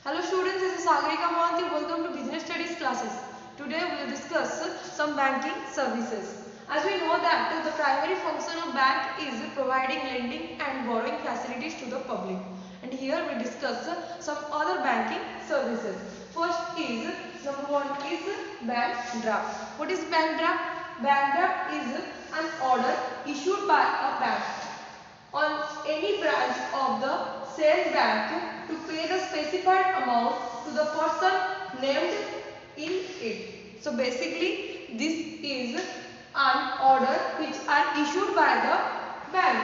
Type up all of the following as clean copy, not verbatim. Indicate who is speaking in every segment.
Speaker 1: Hello students, this is Sagarika Mohanty. Welcome to Business Studies classes. Today we will discuss some banking services. As we know that the primary function of bank is providing lending and borrowing facilities to the public. And here we discuss some other banking services. First is, number one is bank draft. What is bank draft? Bank draft is an order issued by a bank on any branch of the said bank to pay the specified amount to the person named in it. So basically this is an order which are issued by the bank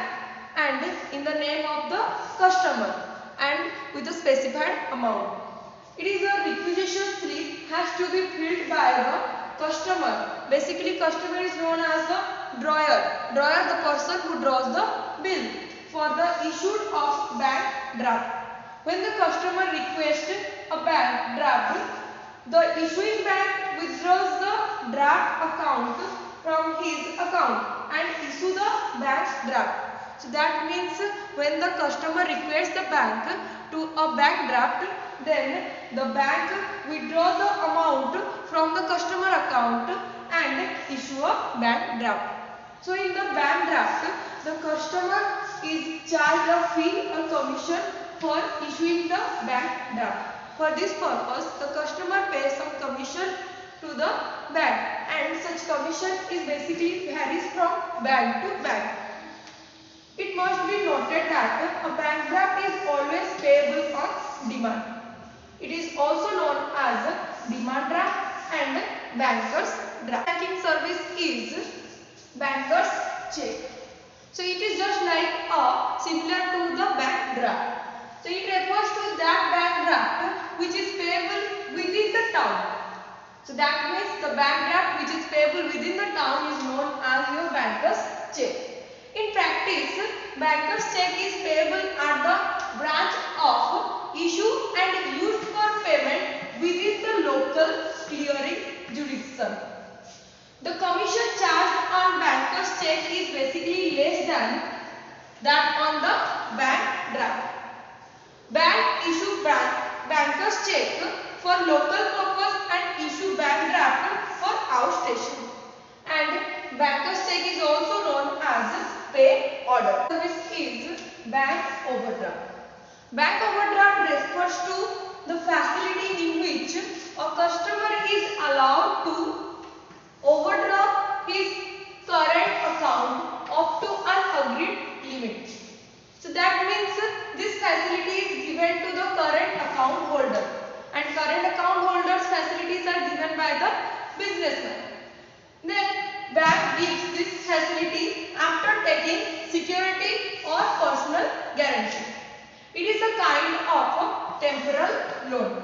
Speaker 1: and in the name of the customer and with a specified amount. It is a requisition slip has to be filled by the customer. Basically customer is known as the drawer. Drawer, the person who draws the bill for the issue of bank draft. When the customer requests a bank draft, the issuing bank withdraws the draft account from his account and issue the bank draft. So that means when the customer requests the bank to a bank draft, then the bank withdraw the amount from the customer account and issue a bank draft. So in the bank draft, the customer is charged a fee or commission for issuing the bank draft. For this purpose, the customer pays some commission to the bank and such commission is basically varies from bank to bank. It must be noted that a bank draft is always payable on demand. It is also known as demand draft and banker's draft. Banking service is banker's check. So it is just like similar to the bank draft. So it refers to that bank draft which is payable within the town. So that means the bank draft which is payable within the town is known as your banker's check. In practice, banker's check is payable at the branch of issue and used for payment within the local clearing jurisdiction. The commission charged on banker's check is basically less than that on the bank draft. Bank issue banker's check for local purpose and issue bank draft for outstation. And banker's check is also known as pay order. Service is bank overdraft. Bank overdraft refers to the facility in which a customer is allowed to overdraw his current account up to an agreed limit. So that means this facility is given to the current account holder and current account holders facilities are given by the businessman. Then bank gives this facility after taking security or personal guarantee. It is a kind of a temporal loan.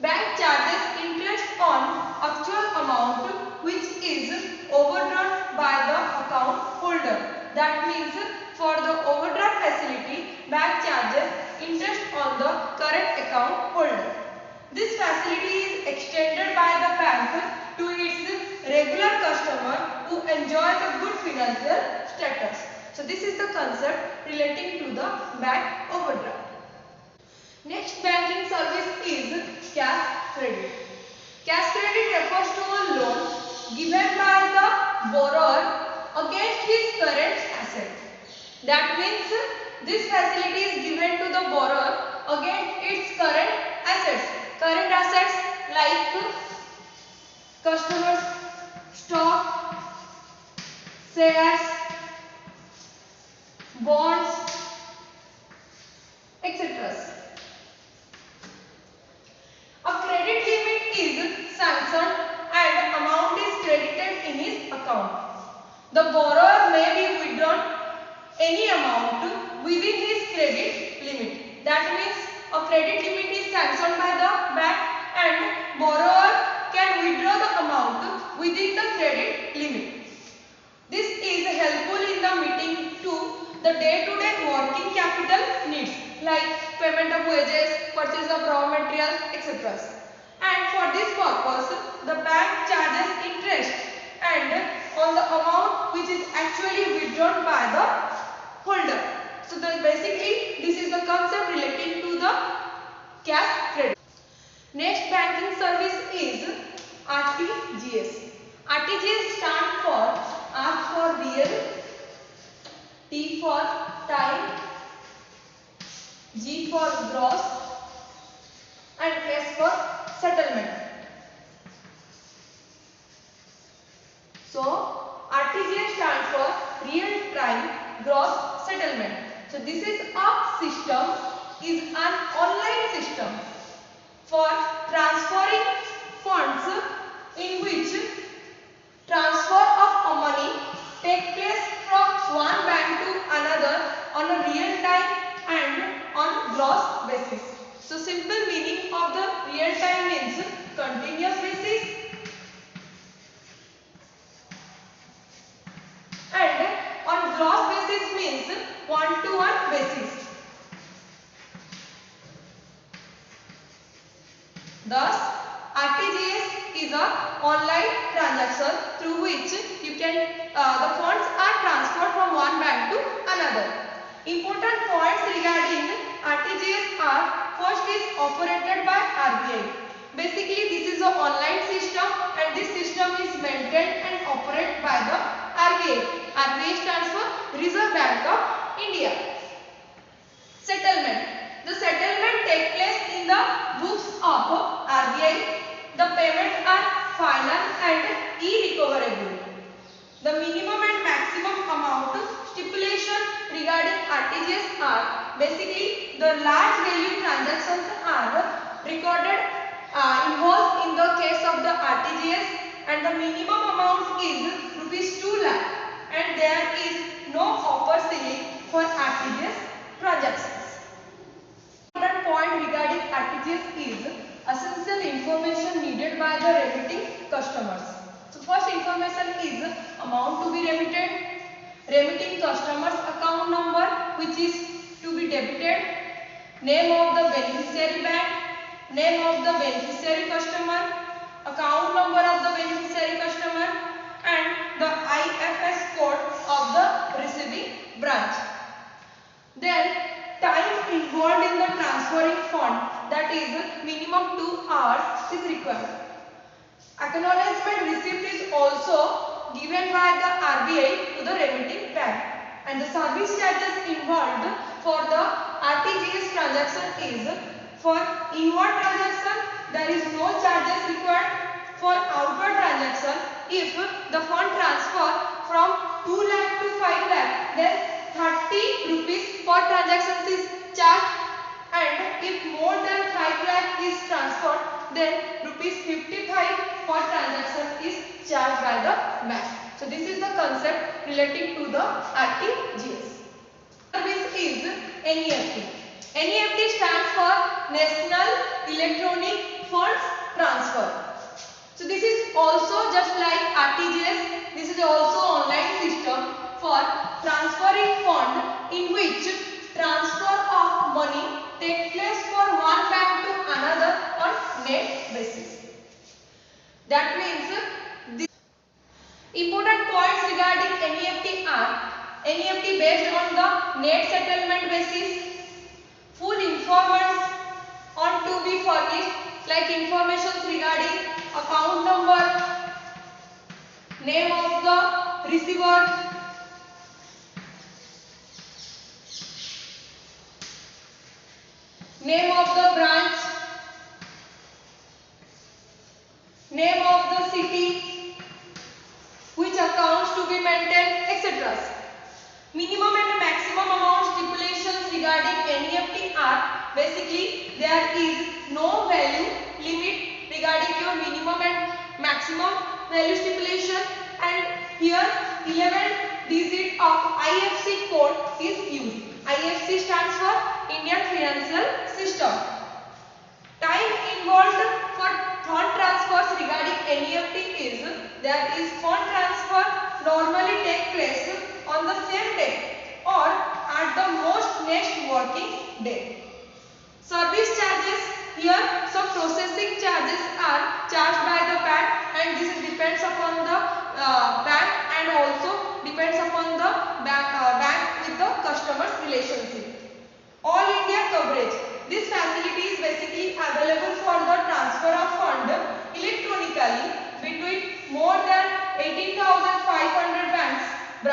Speaker 1: Bank charges interest on actual amount which is overdrawn by the account holder. That means for the overdraft facility, bank charges interest on the current account holder. This facility is extended by the bank to its regular customer who enjoys a good financial status. So this is the concept relating to the bank overdraft. Next banking service is cash credit. Cash credit refers to a loan given by the borrower against his current asset. That means this facility is given to the borrower against its current assets. Current assets like customers, stock, shares, bonds, etc. A credit limit is sanctioned and amount is credited in his account. The borrower may be withdrawn any amount within his credit limit. That means a credit limit is sanctioned by the bank and borrower can withdraw the amount within the credit limit. This is helpful in the meeting to the day-to-day working capital needs like payment of wages, purchase of raw materials, etc. And for this purpose, the bank charges interest and on the amount which is actually withdrawn by the holder. So basically this is the concept relating to the cash RTGS. RTGS stand for R for real, T for time, G for gross, and S for settlement. So RTGS stands for real time gross settlement. So this is a system, is an online system for transferring funds in which transfer of money take place from one bank to another on a real time and on gross basis. So simple meaning of the real time means continuous basis, and on gross basis means one-to-one basis. Thus, RTGS is a online transaction through which you can the funds are transferred from one bank to another. Important points regarding RTGS are: first is operated by RBI. Basically, this is an online system and this system is maintained and operated by the RBI. RBI stands for Reserve Bank of India. Settlement. The settlement takes place in the books of RBI. The payments are final and irrecoverable. The minimum and maximum amount stipulation regarding RTGS are basically the large value transactions are recorded involved in the case of the RTGS, and the minimum amount is rupees 2 lakh and there is no upper ceiling for RTGS transactions. Important point regarding RTGS is essential information needed by the remitting customers. So first information is amount to be remitted, remitting customer's account number which is to be debited, name of the beneficiary bank, name of the beneficiary customer, account number of the beneficiary customer, and the IFS code of the receiving branch. Then time involved in the transferring fund, that is minimum 2 hours is required. Acknowledgement receipt is also given by the RBI to the remitting bank, and the service charges involved for the RTGS transaction is: for inward transaction there is no charges required. For outward transaction, if the fund transfer from 2 lakh to 5 lakh, then 30 rupees per transaction is charged, and if more than 5 lakh is transferred, then rupees 55 per transaction is charged by the bank. So this is the concept relating to the RTGS. Service is NEFT. NEFT stands for National Electronic Funds Transfer. So this is also just like RTGS. This is also online system for transferring fund in which transfer of money takes place from one bank to another on net basis. That means this important points regarding NEFT are: NEFT based on the net settlement basis, full informants on to be furnished like information regarding account number, name of the receiver, name of the branch, name of the city, which accounts to be maintained, etc. Minimum and maximum amount stipulations regarding NEFT are basically there is no value limit regarding your minimum and maximum value stipulation, and here 11 digit of IFC code is used. IFC stands for Indian Financial System. Time involved for fund transfers regarding NEFT is there is fund transfer normally take place on the same day or at the most next working day. Service charges, here some processing charges are charged by the bank, and this depends upon the bank and also depends upon the bank with the customer's relationship. All India coverage. This facility is basically available for the transfer of fund electronically between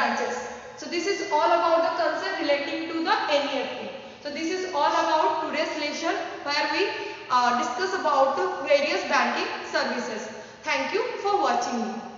Speaker 1: branches. So this is all about the concept relating to the NEFT. So this is all about today's lesson where we discuss about various banking services. Thank you for watching me.